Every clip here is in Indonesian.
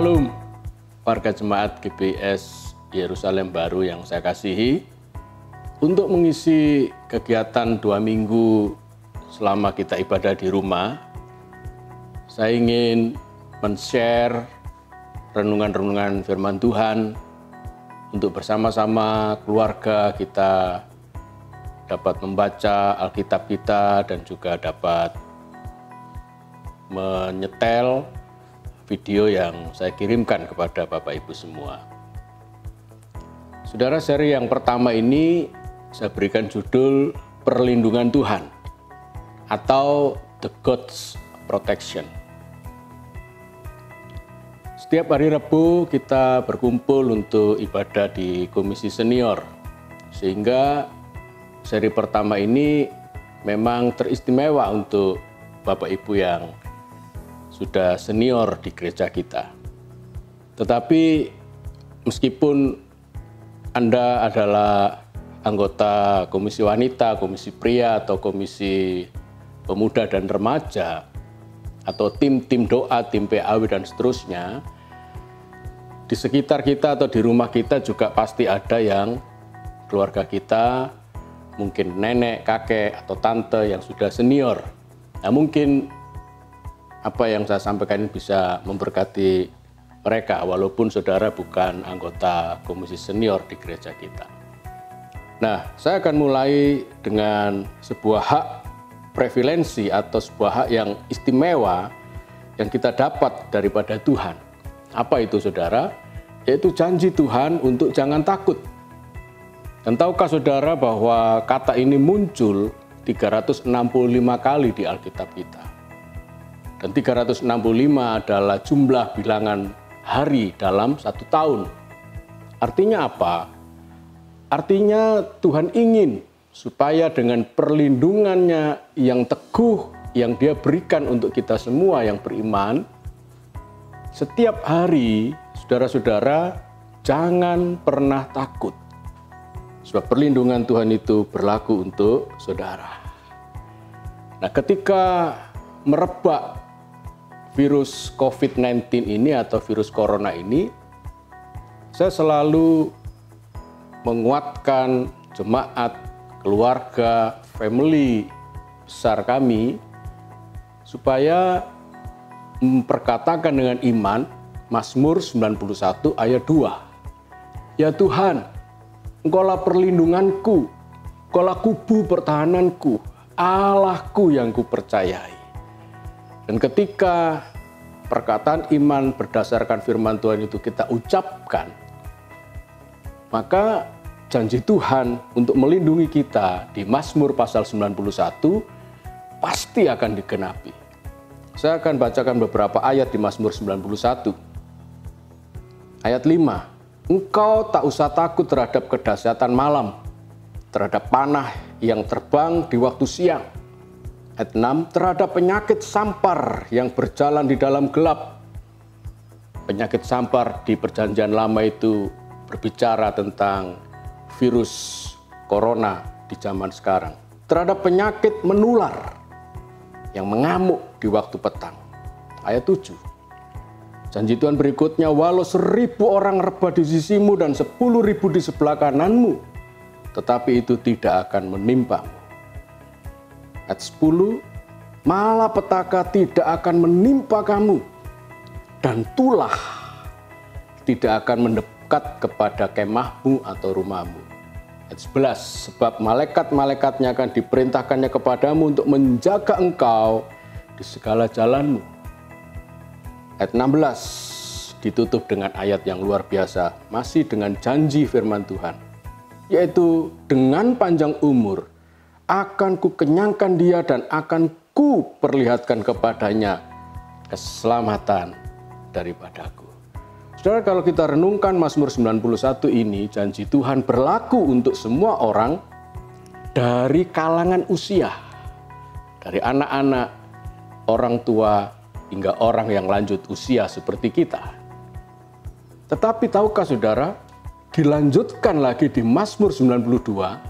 Shalom, warga jemaat GBS Yerusalem Baru yang saya kasihi. Untuk mengisi kegiatan 2 minggu selama kita ibadah di rumah, saya ingin men-share renungan-renungan firman Tuhan untuk bersama-sama keluarga kita dapat membaca Alkitab kita dan juga dapat menyetel video yang saya kirimkan kepada Bapak Ibu semua. Saudara, seri yang pertama ini saya berikan judul Perlindungan Tuhan atau The God's Protection. Setiap hari Rabu kita berkumpul untuk ibadah di Komisi Senior, sehingga seri pertama ini memang teristimewa untuk Bapak Ibu yang sudah senior di gereja kita. Tetapi meskipun Anda adalah anggota komisi wanita, komisi pria, atau komisi pemuda dan remaja, atau tim doa, tim PAW dan seterusnya, di sekitar kita atau di rumah kita juga pasti ada yang keluarga kita, mungkin nenek, kakek, atau tante yang sudah senior. Nah, mungkin apa yang saya sampaikan ini bisa memberkati mereka walaupun saudara bukan anggota komisi senior di gereja kita. Nah, saya akan mulai dengan sebuah hak previlensi atau sebuah hak yang istimewa yang kita dapat daripada Tuhan. Apa itu, saudara? Yaitu janji Tuhan untuk jangan takut. Dan tahukah saudara bahwa kata ini muncul 365 kali di Alkitab kita? Dan 365 adalah jumlah bilangan hari dalam 1 tahun. Artinya apa? Artinya Tuhan ingin supaya dengan perlindungannya yang teguh yang Dia berikan untuk kita semua yang beriman, setiap hari saudara-saudara jangan pernah takut. Sebab perlindungan Tuhan itu berlaku untuk saudara. Nah, ketika merebak virus COVID-19 ini atau virus corona ini, saya selalu menguatkan jemaat, keluarga, family besar kami supaya memperkatakan dengan iman Mazmur 91 ayat 2. Ya Tuhan, Engkaulah perlindunganku, Engkaulah kubu pertahananku, Allahku yang kupercayai. Dan ketika perkataan iman berdasarkan firman Tuhan itu kita ucapkan, maka janji Tuhan untuk melindungi kita di Mazmur pasal 91 pasti akan digenapi. Saya akan bacakan beberapa ayat di Mazmur 91. Ayat 5. Engkau tak usah takut terhadap kedahsyatan malam, terhadap panah yang terbang di waktu siang. Ayat 6, terhadap penyakit sampar yang berjalan di dalam gelap. Penyakit sampar di Perjanjian Lama itu berbicara tentang virus corona di zaman sekarang. Terhadap penyakit menular yang mengamuk di waktu petang. Ayat 7. Janji Tuhan berikutnya, walau 1000 orang rebah di sisimu dan 10.000 di sebelah kananmu, tetapi itu tidak akan menimpamu. Ayat 10, malapetaka tidak akan menimpa kamu, dan tulah tidak akan mendekat kepada kemahmu atau rumahmu. Ayat 11, sebab malaikat-malaikatnya akan diperintahkannya kepadamu untuk menjaga engkau di segala jalanmu. Ayat 16 ditutup dengan ayat yang luar biasa, masih dengan janji firman Tuhan, yaitu dengan panjang umur akan kukenyangkan dia dan akan kuperlihatkan kepadanya keselamatan daripadaku. Saudara, kalau kita renungkan Mazmur 91 ini, janji Tuhan berlaku untuk semua orang dari kalangan usia, dari anak-anak, orang tua, hingga orang yang lanjut usia seperti kita. Tetapi tahukah saudara, dilanjutkan lagi di Mazmur 92,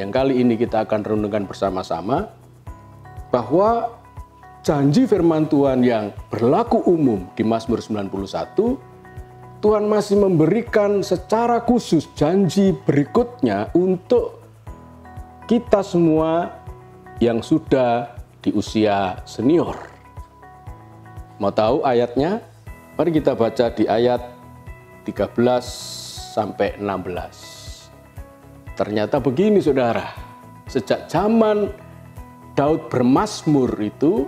yang kali ini kita akan renungkan bersama-sama, bahwa janji firman Tuhan yang berlaku umum di Mazmur 91, Tuhan masih memberikan secara khusus janji berikutnya untuk kita semua yang sudah di usia senior. Mau tahu ayatnya? Mari kita baca di ayat 13 sampai 16. Ternyata begini saudara, sejak zaman Daud bermazmur itu,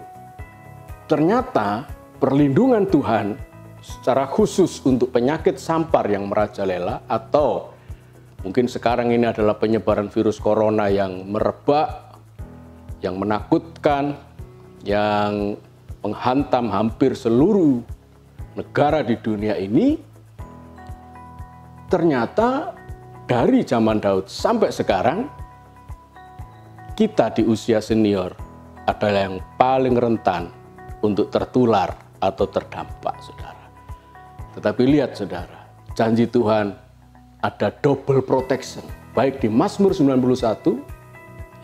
ternyata perlindungan Tuhan secara khusus untuk penyakit sampar yang merajalela, atau mungkin sekarang ini adalah penyebaran virus corona yang merebak, yang menakutkan, yang menghantam hampir seluruh negara di dunia ini, ternyata dari zaman Daud sampai sekarang, kita di usia senior adalah yang paling rentan untuk tertular atau terdampak, saudara. Tetapi lihat, saudara, janji Tuhan ada double protection, baik di Mazmur 91,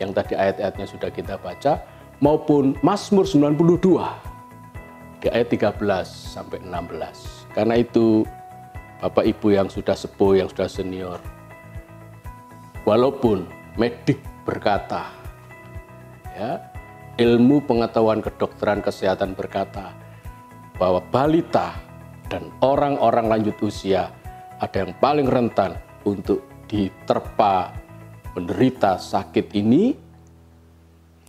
yang tadi ayat-ayatnya sudah kita baca, maupun Mazmur 92, di ayat 13 sampai 16. Karena itu, Bapak Ibu yang sudah sepuh, yang sudah senior, walaupun medik berkata, ya, ilmu pengetahuan kedokteran kesehatan berkata bahwa balita dan orang-orang lanjut usia ada yang paling rentan untuk diterpa menderita sakit ini,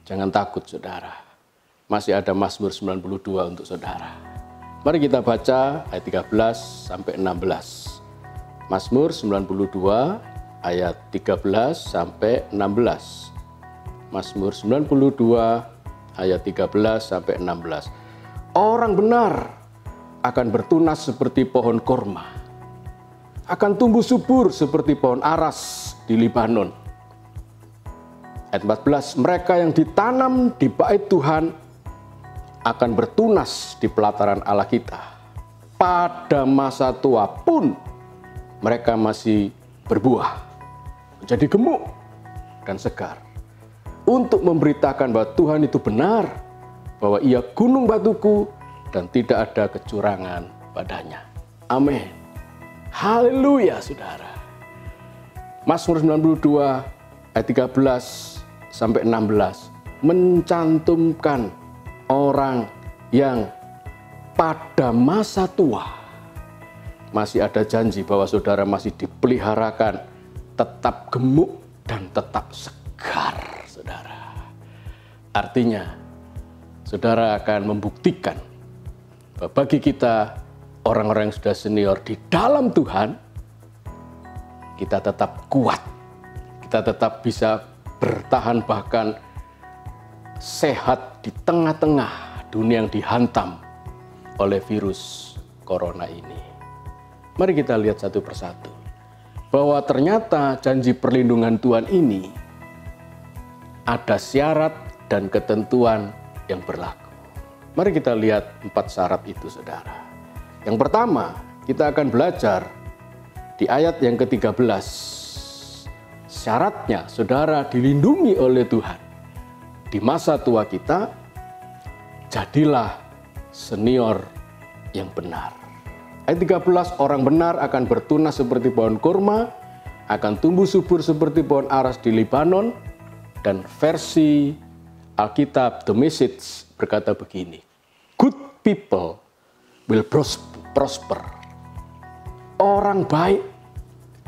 jangan takut saudara. Masih ada Mazmur 92 untuk saudara. Mari kita baca ayat 13 sampai 16. Mazmur 92 ayat 13 sampai 16. Mazmur 92 ayat 13 sampai 16. Orang benar akan bertunas seperti pohon korma, akan tumbuh subur seperti pohon aras di Libanon. Ayat 14, mereka yang ditanam di bait Tuhan akan bertunas di pelataran Allah kita. Pada masa tua pun mereka masih berbuah, menjadi gemuk dan segar, untuk memberitakan bahwa Tuhan itu benar, bahwa Ia gunung batuku dan tidak ada kecurangan padanya. Amin. Haleluya, saudara. Mazmur 92 ayat 13 sampai 16 mencantumkan orang yang pada masa tua masih ada janji bahwa saudara masih dipeliharakan tetap gemuk dan tetap segar, saudara. Artinya, saudara akan membuktikan bahwa bagi kita, orang-orang yang sudah senior di dalam Tuhan, kita tetap kuat, kita tetap bisa bertahan, bahkan sehat di tengah-tengah dunia yang dihantam oleh virus corona ini. Mari kita lihat satu persatu, bahwa ternyata janji perlindungan Tuhan ini ada syarat dan ketentuan yang berlaku. Mari kita lihat 4 syarat itu, saudara. Yang pertama, kita akan belajar di ayat yang ke-13. Syaratnya, saudara dilindungi oleh Tuhan. Di masa tua kita, jadilah senior yang benar. Ayat 13, orang benar akan bertunas seperti pohon kurma, akan tumbuh subur seperti pohon aras di Libanon. Dan versi Alkitab The Message berkata begini, good people will prosper. Orang baik,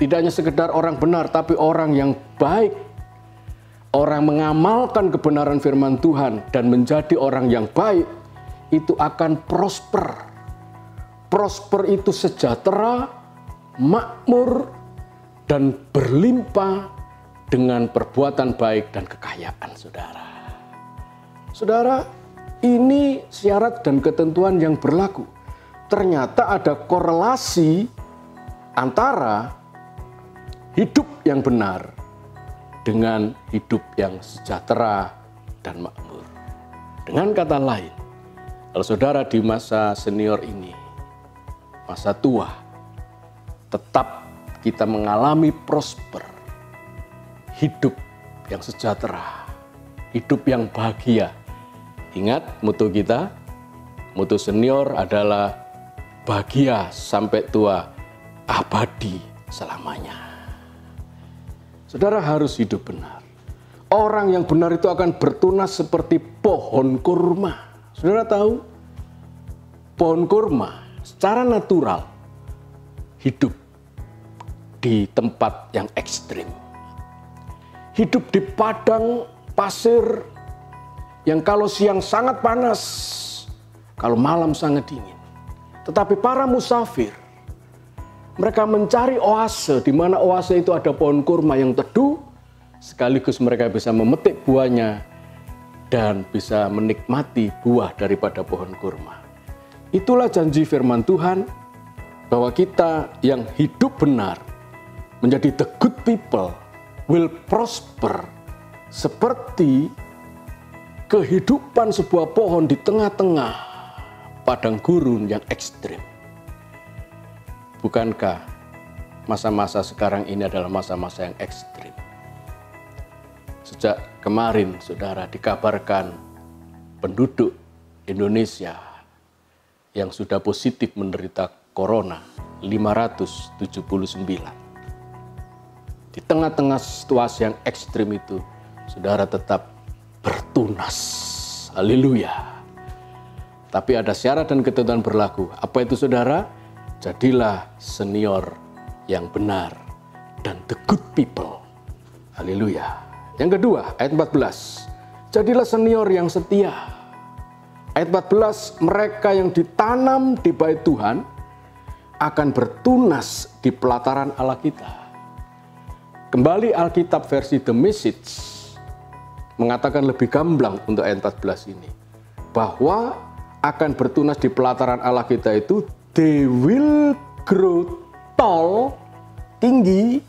tidak hanya sekedar orang benar, tapi orang yang baik, orang mengamalkan kebenaran firman Tuhan dan menjadi orang yang baik, itu akan prosper. Prosper itu sejahtera, makmur, dan berlimpah dengan perbuatan baik dan kekayaan, saudara. Saudara, ini syarat dan ketentuan yang berlaku. Ternyata ada korelasi antara hidup yang benar dengan hidup yang sejahtera dan makmur. Dengan kata lain, kalau saudara di masa senior ini, masa tua, tetap kita mengalami prosper, hidup yang sejahtera, hidup yang bahagia, Ingat mutu kita, mutu senior adalah bahagia sampai tua, abadi selamanya. Saudara harus hidup benar. Orang yang benar itu akan bertunas seperti pohon kurma. Saudara tahu, pohon kurma secara natural hidup di tempat yang ekstrim. Hidup di padang pasir yang kalau siang sangat panas, kalau malam sangat dingin. Tetapi para musafir, mereka mencari oase, di mana oase itu ada pohon kurma yang teduh, sekaligus mereka bisa memetik buahnya dan bisa menikmati buah daripada pohon kurma. Itulah janji firman Tuhan, bahwa kita yang hidup benar, menjadi the good people, will prosper, seperti kehidupan sebuah pohon di tengah-tengah padang gurun yang ekstrim. Bukankah masa-masa sekarang ini adalah masa-masa yang ekstrim? Sejak kemarin, saudara, dikabarkan penduduk Indonesia yang sudah positif menderita corona 579. Di tengah-tengah situasi yang ekstrim itu, saudara tetap bertunas. Haleluya. Tapi ada syarat dan ketentuan berlaku. Apa itu, saudara? Jadilah senior yang benar dan the good people. Haleluya. Yang kedua, ayat 14. Jadilah senior yang setia. Ayat 14, mereka yang ditanam di bait Tuhan akan bertunas di pelataran Allah kita. Kembali Alkitab versi The Message mengatakan lebih gamblang untuk ayat 14 ini, bahwa akan bertunas di pelataran Allah kita itu, they will grow tall, tinggi,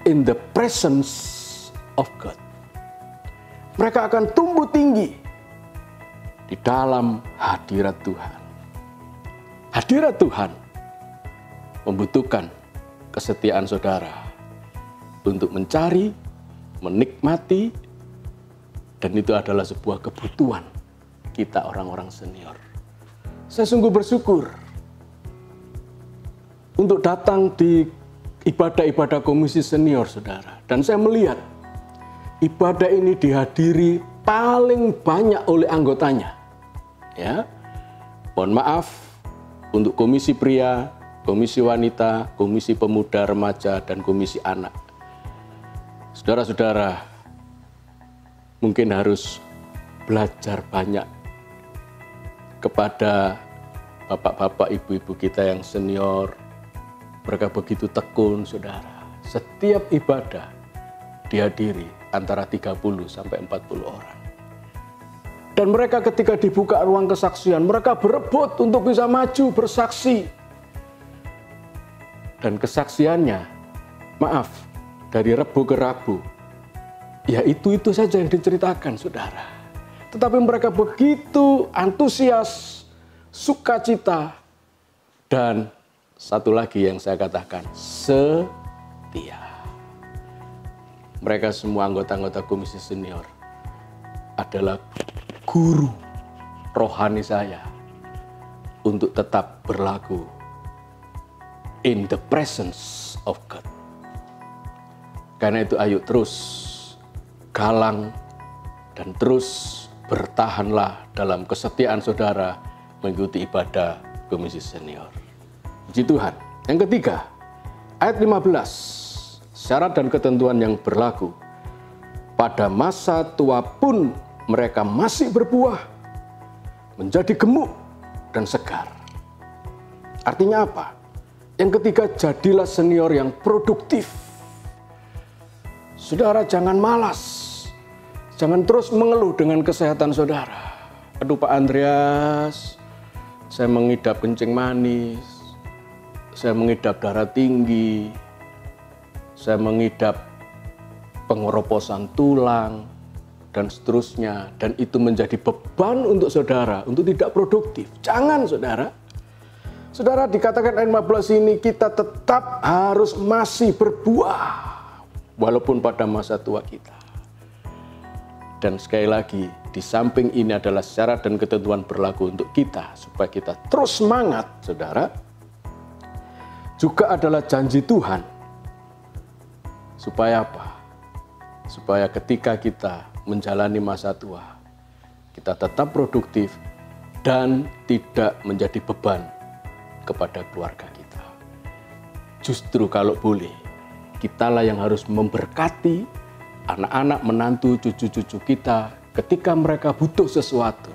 in the presence of God. Mereka akan tumbuh tinggi di dalam hadirat Tuhan. Hadirat Tuhan membutuhkan kesetiaan saudara untuk mencari, menikmati, dan itu adalah sebuah kebutuhan kita orang-orang senior. Saya sungguh bersyukur untuk datang di ibadah-ibadah komisi senior, saudara. Dan saya melihat ibadah ini dihadiri paling banyak oleh anggotanya. Ya, mohon maaf untuk komisi pria, komisi wanita, komisi pemuda, remaja, dan komisi anak. Saudara-saudara, mungkin harus belajar banyak kepada bapak-bapak, ibu-ibu kita yang senior. Mereka begitu tekun, saudara. Setiap ibadah dihadiri antara 30 sampai 40 orang. Dan mereka ketika dibuka ruang kesaksian, mereka berebut untuk bisa maju bersaksi. Dan kesaksiannya, maaf, dari Rebo ke Rabu, ya itu saja yang diceritakan, saudara. Tetapi mereka begitu antusias, sukacita, dan satu lagi yang saya katakan, setia. Mereka semua anggota-anggota komisi senior adalah guru rohani saya untuk tetap berlaku in the presence of God. Karena itu ayo terus galang dan terus bertahanlah dalam kesetiaan saudara mengikuti ibadah komisi senior. Puji Tuhan. Yang ketiga, ayat 15, syarat dan ketentuan yang berlaku. Pada masa tua pun mereka masih berbuah, menjadi gemuk dan segar. Artinya apa? Yang ketiga, jadilah senior yang produktif. Saudara jangan malas, jangan terus mengeluh dengan kesehatan saudara. Aduh Pak Andreas, saya mengidap kencing manis, saya mengidap darah tinggi, saya mengidap pengeroposan tulang, dan seterusnya. Dan itu menjadi beban untuk saudara, untuk tidak produktif. Jangan saudara. Saudara dikatakan ayat 15 ini kita tetap harus masih berbuah. Walaupun pada masa tua kita. Dan sekali lagi, di samping ini adalah syarat dan ketentuan berlaku untuk kita, supaya kita terus semangat, saudara, juga adalah janji Tuhan. Supaya apa? Supaya ketika kita menjalani masa tua, kita tetap produktif dan tidak menjadi beban kepada keluarga kita. Justru kalau boleh, kitalah yang harus memberkati anak-anak, menantu, cucu-cucu kita ketika mereka butuh sesuatu.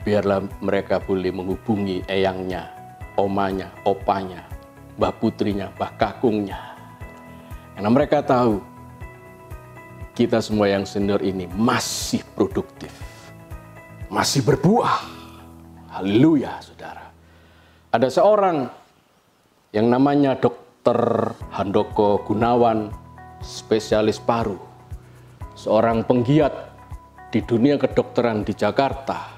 Biarlah mereka boleh menghubungi eyangnya, omanya, opanya, mbah putrinya, mbah kakungnya. Karena mereka tahu kita semua yang senior ini masih produktif, masih berbuah. Haleluya, saudara. Ada seorang yang namanya Dr. Handoko Gunawan, spesialis paru, seorang penggiat di dunia kedokteran di Jakarta.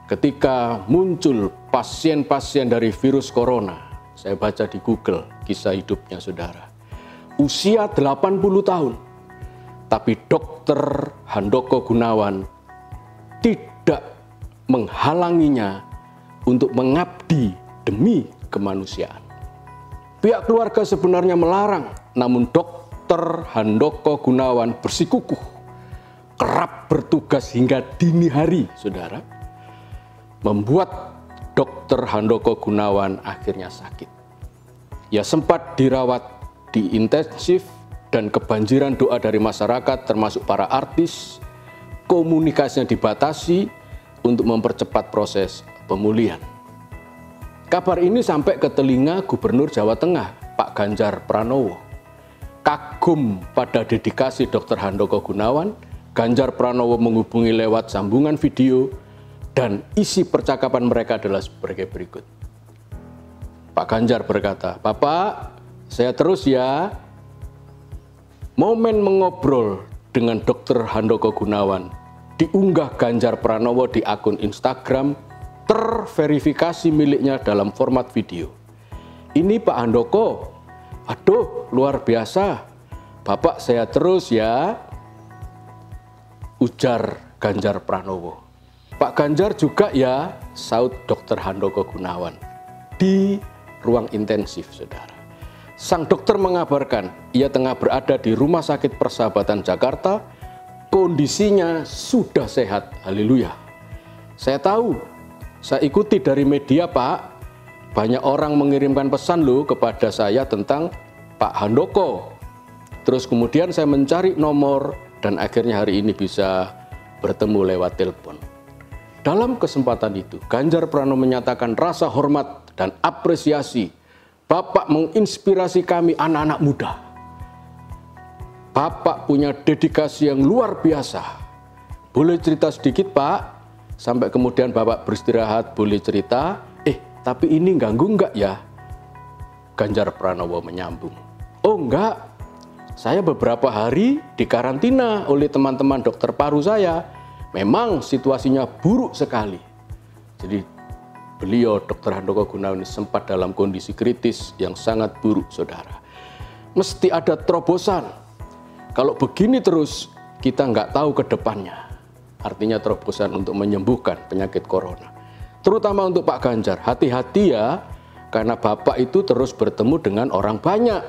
Ketika muncul pasien-pasien dari virus corona, saya baca di Google kisah hidupnya, saudara. Usia 80 tahun, tapi Dr. Handoko Gunawan tidak menghalanginya untuk mengabdi demi kemanusiaan. Pihak keluarga sebenarnya melarang, namun Dr. Handoko Gunawan bersikukuh, kerap bertugas hingga dini hari, saudara, membuat Dr. Handoko Gunawan akhirnya sakit. Ia sempat dirawat di intensif dan kebanjiran doa dari masyarakat, termasuk para artis. Komunikasinya dibatasi untuk mempercepat proses pemulihan. Kabar ini sampai ke telinga Gubernur Jawa Tengah, Pak Ganjar Pranowo. Kagum pada dedikasi Dr. Handoko Gunawan, Ganjar Pranowo menghubungi lewat sambungan video dan isi percakapan mereka adalah sebagai berikut. Pak Ganjar berkata, "Bapak, saya terus ya." Momen mengobrol dengan Dr. Handoko Gunawan diunggah Ganjar Pranowo di akun Instagram terverifikasi miliknya dalam format video. "Ini Pak Handoko, aduh luar biasa. Bapak saya terus ya," ujar Ganjar Pranowo. "Pak Ganjar juga ya," saut Dr. Handoko Gunawan di ruang intensif, saudara. Sang dokter mengabarkan ia tengah berada di Rumah Sakit Persahabatan Jakarta, kondisinya sudah sehat. Haleluya. "Saya tahu, saya ikuti dari media Pak, banyak orang mengirimkan pesan loh kepada saya tentang Pak Handoko. Terus kemudian saya mencari nomor dan akhirnya hari ini bisa bertemu lewat telepon." Dalam kesempatan itu, Ganjar Pranowo menyatakan rasa hormat dan apresiasi. "Bapak menginspirasi kami anak-anak muda. Bapak punya dedikasi yang luar biasa. Boleh cerita sedikit Pak?" Sampai kemudian Bapak beristirahat, "Boleh cerita? Tapi ini ganggu enggak ya?" Ganjar Pranowo menyambung, "Oh enggak, saya beberapa hari dikarantina oleh teman-teman dokter paru saya. Memang situasinya buruk sekali." Jadi beliau, Dr. Handoko Gunawan, sempat dalam kondisi kritis yang sangat buruk, saudara. Mesti ada terobosan. Kalau begini terus, kita nggak tahu ke depannya. Artinya terobosan untuk menyembuhkan penyakit corona. Terutama untuk Pak Ganjar, hati-hati ya, karena Bapak itu terus bertemu dengan orang banyak,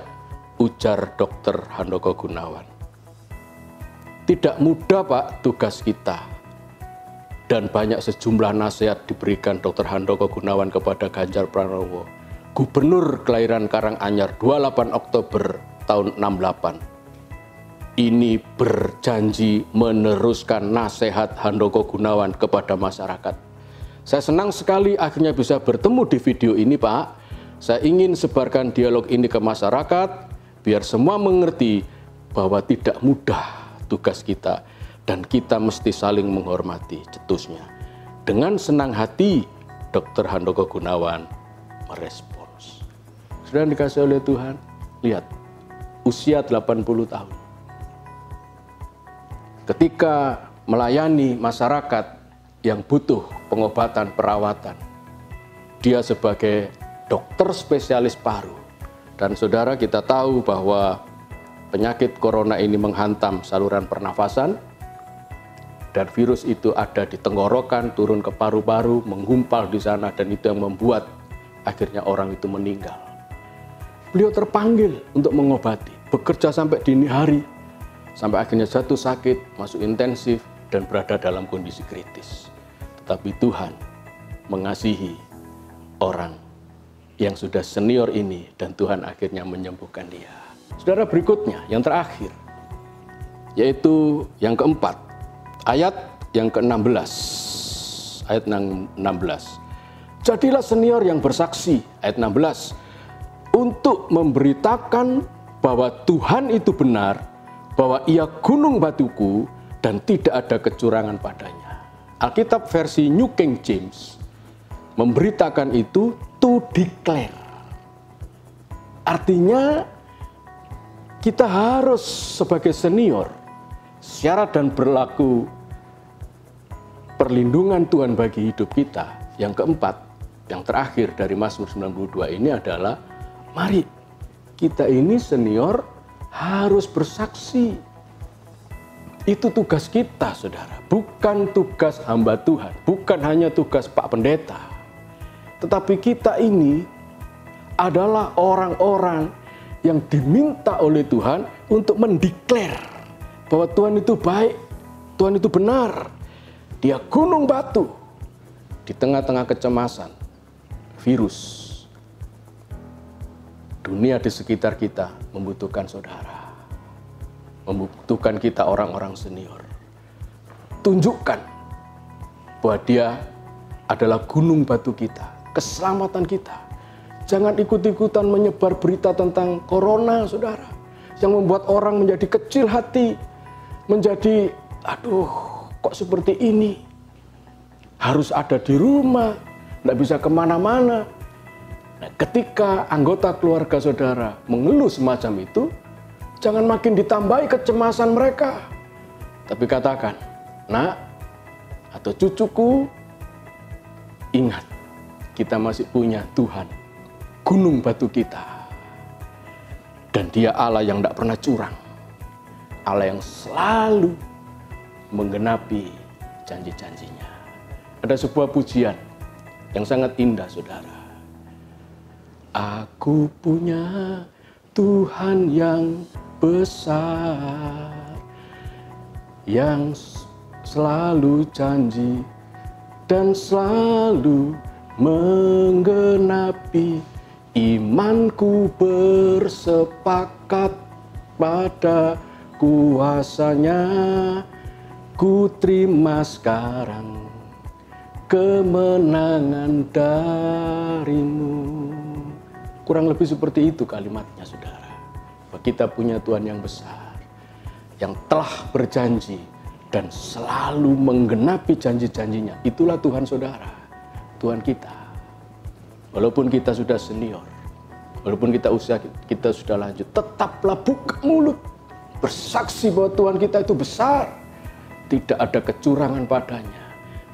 ujar Dr. Handoko Gunawan. Tidak mudah Pak tugas kita. Dan banyak sejumlah nasihat diberikan Dr. Handoko Gunawan kepada Ganjar Pranowo, Gubernur kelahiran Karanganyar 28 Oktober tahun 68. Ini berjanji meneruskan nasihat Handoko Gunawan kepada masyarakat. "Saya senang sekali akhirnya bisa bertemu di video ini Pak. Saya ingin sebarkan dialog ini ke masyarakat, biar semua mengerti bahwa tidak mudah tugas kita. Dan kita mesti saling menghormati," cetusnya. Dengan senang hati, Dr. Handoko Gunawan merespons. Sudah dikasih oleh Tuhan, lihat, usia 80 tahun. Ketika melayani masyarakat yang butuh pengobatan, perawatan, dia sebagai dokter spesialis paru. Dan saudara, kita tahu bahwa penyakit corona ini menghantam saluran pernafasan, dan virus itu ada di tenggorokan, turun ke paru-paru, menggumpal di sana, dan itu yang membuat akhirnya orang itu meninggal. Beliau terpanggil untuk mengobati, bekerja sampai dini hari, sampai akhirnya jatuh sakit, masuk intensif, dan berada dalam kondisi kritis. Tetapi Tuhan mengasihi orang yang sudah senior ini, dan Tuhan akhirnya menyembuhkan dia. Saudara, berikutnya, yang terakhir, yaitu yang keempat, ayat yang ke-16. Ayat 16. Jadilah senior yang bersaksi, ayat 16, untuk memberitakan bahwa Tuhan itu benar, bahwa ia gunung batuku, dan tidak ada kecurangan padanya. Alkitab versi New King James memberitakan itu to declare. Artinya kita harus sebagai senior, syarat dan berlaku perlindungan Tuhan bagi hidup kita. Yang keempat, yang terakhir dari Mazmur 92 ini adalah, mari kita ini senior harus bersaksi. Itu tugas kita, saudara. Bukan tugas hamba Tuhan, bukan hanya tugas Pak Pendeta. Tetapi kita ini adalah orang-orang yang diminta oleh Tuhan untuk mendeklar bahwa Tuhan itu baik, Tuhan itu benar. Dia gunung batu di tengah-tengah kecemasan, virus. Dunia di sekitar kita membutuhkan saudara, membutuhkan kita orang-orang senior. Tunjukkan bahwa dia adalah gunung batu kita, keselamatan kita. Jangan ikut-ikutan menyebar berita tentang corona, saudara, yang membuat orang menjadi kecil hati, menjadi, aduh, kok seperti ini? Harus ada di rumah, tidak bisa kemana-mana. Nah, ketika anggota keluarga saudara mengeluh semacam itu, jangan makin ditambahi kecemasan mereka. Tapi katakan, nak atau cucuku, ingat, kita masih punya Tuhan, gunung batu kita. Dan dia Allah yang tidak pernah curang. Allah yang selalu menggenapi janji-janjinya. Ada sebuah pujian yang sangat indah, saudara. Aku punya Tuhan yang besar, yang selalu janji dan selalu menggenapi. Imanku bersepakat pada kuasanya, ku terima sekarang kemenangan darimu. Kurang lebih seperti itu kalimatnya, saudara. Bahwa kita punya Tuhan yang besar, yang telah berjanji dan selalu menggenapi janji-janjinya. Itulah Tuhan saudara, Tuhan kita. Walaupun kita sudah senior, walaupun kita usia kita sudah lanjut, tetaplah buka mulut, bersaksi bahwa Tuhan kita itu besar, tidak ada kecurangan padanya,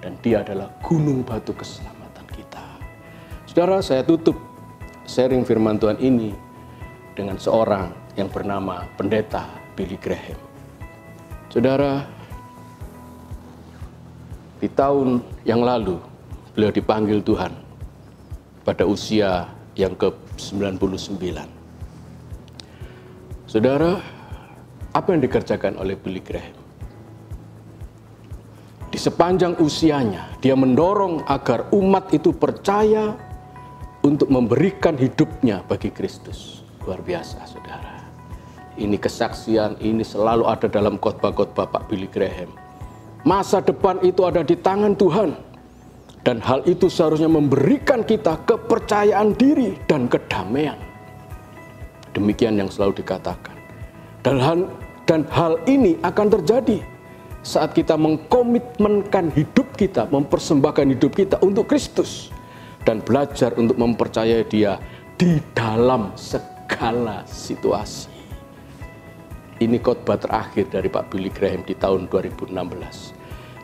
dan dia adalah gunung batu keselamatan kita. Saudara, saya tutup sharing firman Tuhan ini dengan seorang yang bernama Pendeta Billy Graham. Saudara, di tahun yang lalu beliau dipanggil Tuhan pada usia yang ke-99. Saudara, apa yang dikerjakan oleh Billy Graham? Di sepanjang usianya, dia mendorong agar umat itu percaya untuk memberikan hidupnya bagi Kristus. Luar biasa, saudara. Ini kesaksian, ini selalu ada dalam khotbah-khotbah Pak Billy Graham. Masa depan itu ada di tangan Tuhan. Dan hal itu seharusnya memberikan kita kepercayaan diri dan kedamaian. Demikian yang selalu dikatakan. Dan hal ini akan terjadi saat kita mengkomitmenkan hidup kita, mempersembahkan hidup kita untuk Kristus. Dan belajar untuk mempercayai Dia di dalam segala situasi. Ini khotbah terakhir dari Pak Billy Graham di tahun 2016.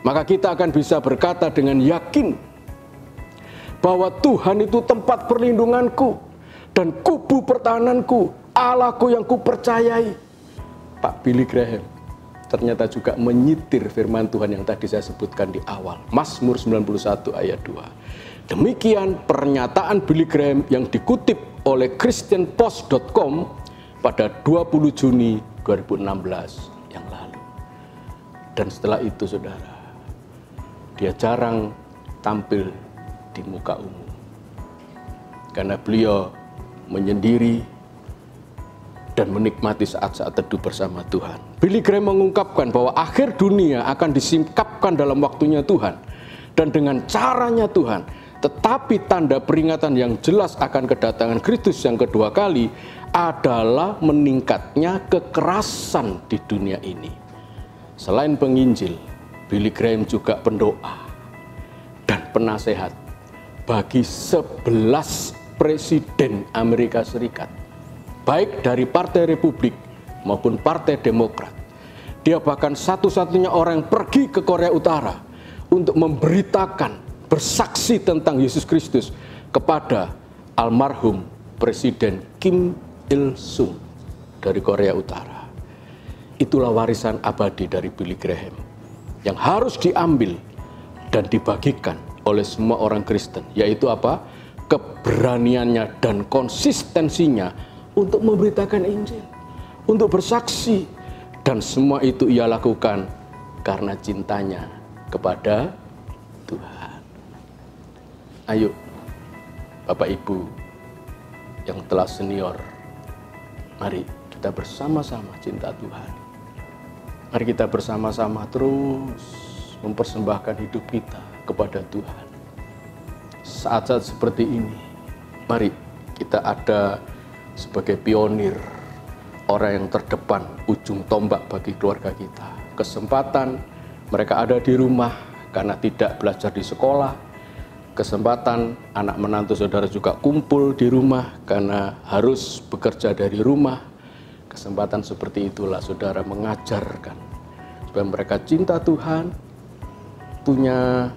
Maka kita akan bisa berkata dengan yakin bahwa Tuhan itu tempat perlindunganku dan kubu pertahananku, Allahku yang kupercayai. Pak Billy Graham ternyata juga menyitir firman Tuhan yang tadi saya sebutkan di awal. Mazmur 91 ayat 2. Demikian pernyataan Billy Graham yang dikutip oleh christianpost.com pada 20 Juni 2016 yang lalu. Dan setelah itu saudara, dia jarang tampil di muka umum. Karena beliau menyendiri dan menikmati saat-saat teduh bersama Tuhan. Billy Graham mengungkapkan bahwa akhir dunia akan disingkapkan dalam waktunya Tuhan. Dan dengan caranya Tuhan. Tetapi tanda peringatan yang jelas akan kedatangan Kristus yang kedua kali adalah meningkatnya kekerasan di dunia ini. Selain penginjil, Billy Graham juga pendoa dan penasehat bagi 11 presiden Amerika Serikat, baik dari Partai Republik maupun Partai Demokrat. Dia bahkan satu-satunya orang yang pergi ke Korea Utara untuk memberitakan, bersaksi tentang Yesus Kristus kepada almarhum Presiden Kim Il-sung dari Korea Utara. Itulah warisan abadi dari Billy Graham yang harus diambil dan dibagikan oleh semua orang Kristen, yaitu apa? Keberaniannya dan konsistensinya untuk memberitakan Injil, untuk bersaksi, dan semua itu ia lakukan karena cintanya kepada Tuhan. Ayo, Bapak Ibu yang telah senior, mari kita bersama-sama cinta Tuhan. Mari kita bersama-sama terus mempersembahkan hidup kita kepada Tuhan. Saat-saat seperti ini, mari kita ada sebagai pionir, orang yang terdepan, ujung tombak bagi keluarga kita. Kesempatan mereka ada di rumah karena tidak belajar di sekolah. Kesempatan anak menantu saudara juga kumpul di rumah karena harus bekerja dari rumah. Kesempatan seperti itulah saudara mengajarkan supaya mereka cinta Tuhan, punya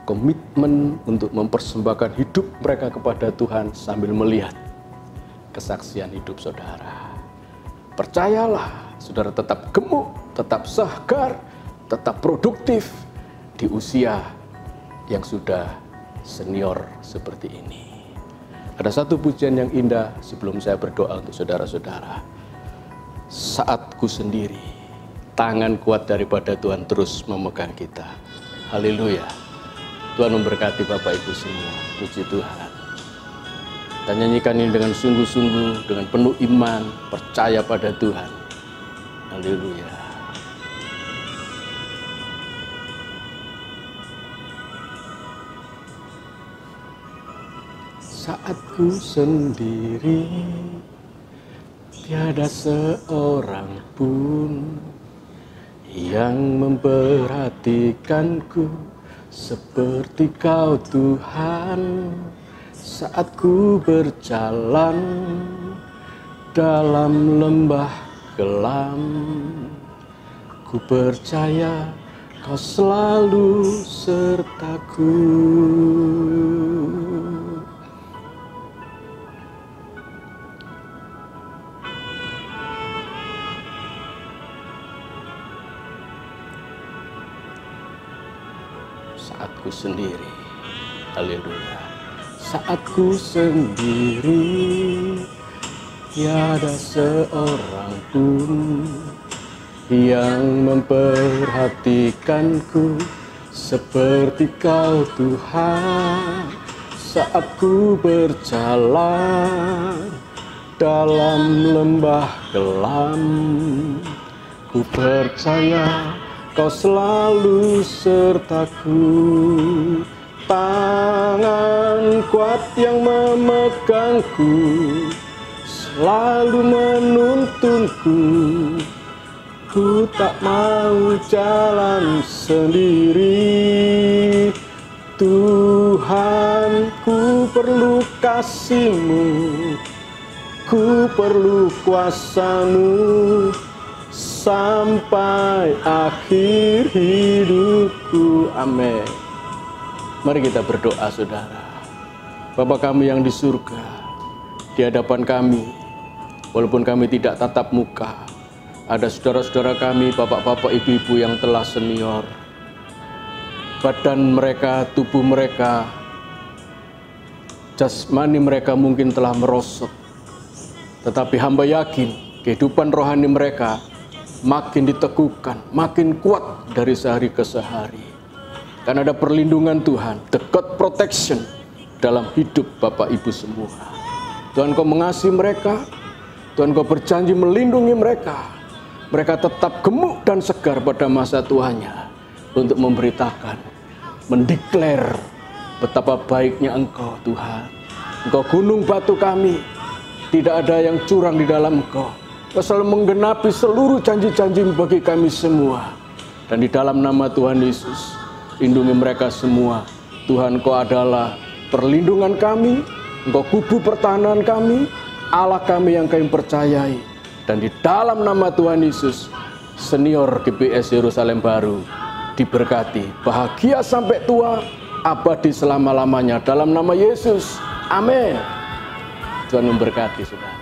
komitmen untuk mempersembahkan hidup mereka kepada Tuhan sambil melihat kesaksian hidup saudara. Percayalah, saudara tetap gemuk, tetap segar, tetap produktif di usia yang sudah senior seperti ini. Ada satu pujian yang indah sebelum saya berdoa untuk saudara-saudara. Saatku sendiri, tangan kuat daripada Tuhan terus memegang kita. Haleluya. Tuhan memberkati Bapak Ibu semua. Puji Tuhan. Kita nyanyikan ini dengan sungguh-sungguh, dengan penuh iman, percaya pada Tuhan. Haleluya. Saatku sendiri, tiada seorang pun yang memperhatikanku seperti Kau Tuhan. Saat ku berjalan dalam lembah kelam, ku percaya Kau selalu sertaku. Saatku sendiri, haleluya. Saatku sendiri, tiada seorang pun yang memperhatikanku seperti Kau Tuhan. Saat ku berjalan dalam lembah kelam, ku percaya Kau selalu sertaku. Tangan kuat yang memegangku selalu menuntunku. Ku tak mau jalan sendiri. Tuhan, ku perlu kasih-Mu, ku perlu kuasa-Mu sampai akhir hidupku. Amin. Mari kita berdoa saudara. Bapa kami yang di surga, di hadapan kami, walaupun kami tidak tatap muka, Ada saudara-saudara kami, bapak-bapak, ibu-ibu yang telah senior. Badan mereka, tubuh mereka, jasmani mereka mungkin telah merosot. Tetapi hamba yakin kehidupan rohani mereka makin diteguhkan, makin kuat dari sehari ke sehari. Karena ada perlindungan Tuhan, the God protection dalam hidup Bapak Ibu semua. Tuhan, Kau mengasihi mereka, Tuhan, Kau berjanji melindungi mereka. Mereka tetap gemuk dan segar pada masa tuanya untuk memberitakan, mendeklar betapa baiknya Engkau Tuhan. Engkau gunung batu kami, tidak ada yang curang di dalam Engkau. Engkau selalu menggenapi seluruh janji-janji bagi kami semua. Dan di dalam nama Tuhan Yesus, lindungi mereka semua. Tuhan, Engkau adalah perlindungan kami, Engkau kubu pertahanan kami, Allah kami yang kami percayai. Dan di dalam nama Tuhan Yesus, senior GBS Yerusalem Baru diberkati, bahagia sampai tua, abadi selama-lamanya dalam nama Yesus. Amin. Tuhan memberkati saudara.